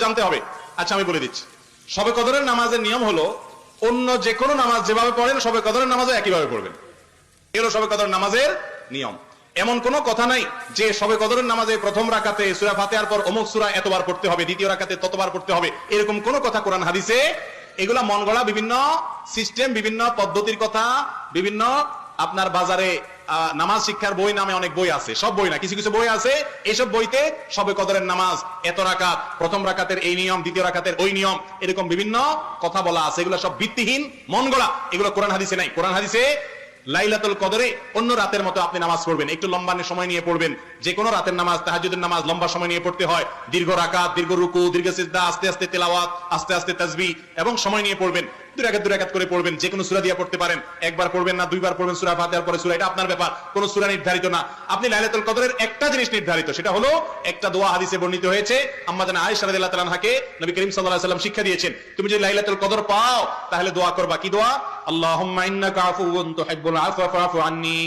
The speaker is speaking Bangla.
জানতে হবে। আচ্ছা আমি বলে দিচ্ছি, শবে কদরের নামাজের নিয়ম হলো অন্য যে কোনো নামাজ যেভাবে পড়েন শবে কদরের নামাজও একইভাবে পড়বেন। এগুলো শবে কদরের নামাজের নিয়ম। এমন কোনো কথা নাই যে শবে কদরের নামাজে প্রথম রাকাতে সূরা ফাতিহার পর অমুক সূরা এতবার পড়তে হবে, দ্বিতীয় রাকাতে ততবার পড়তে হবে, এরকম কোনো কথা কোরআন হাদিসে। এগুলা মন গড়া বিভিন্ন সিস্টেম, বিভিন্ন পদ্ধতির কথা, বিভিন্ন আপনার বাজারে নামাজ শিক্ষার বই নামে অনেক বই আছে, সব বই না, কিছু কিছু বই আছে, এইসব বইতে শবে কদরের নামাজ এত রাকাত, প্রথম রাকাতের এই নিয়ম, দ্বিতীয় রাকাতের ওই নিয়ম, এরকম বিভিন্ন কথা বলা আছে। এগুলো সব ভিত্তিহীন, মন গড়া, এগুলো কোরআন হাদিসে নাই। কোরআন হাদিসে লাইলাতুল কদরে অন্য রাতের মতো আপনি নামাজ পড়বেন, একটু লম্বা সময় নিয়ে পড়বেন। যে কোনো রাতের নামাজ, তাহাজ্জুদের নামাজ লম্বা সময় নিয়ে পড়তে হয়, দীর্ঘ রাকাত, দীর্ঘ রুকু, দীর্ঘ সিজদা, আস্তে আস্তে তেলাওয়াত, আস্তে আস্তে তাসবিহ এবং সময় নিয়ে পড়বেন। দুই রাকাত করে পড়বেন, যে কোনো সূরা দিয়ে পড়তে পারেন, একবার পড়বেন না দুইবার পড়বেন, সূরা ফাতিহার পরে সূরা, এটা আপনার ব্যাপার, কোনো সূরা নির্ধারিত না। আপনি লাইলাতুল কদরের একটা জিনিস নির্ধারিত, সেটা হলো একটা দোয়া হাদিসে বর্ণিত হয়েছে, আম্মা জানা আয়েশা রাদিয়াল্লাহু তাআলা আনহাকে নবী করিম সাল্লাল্লাহু আলাইহি ওয়াসাল্লাম শিক্ষা দিয়েছেন, তুমি যদি লাইলাতুল কদর পাও তাহলে দোয়া করবা, কি দোয়া? আল্লাহুম্মা ইন্নাকা আফুউন তুহিব্বুল আফওয়া ফা'ফু আন্নী।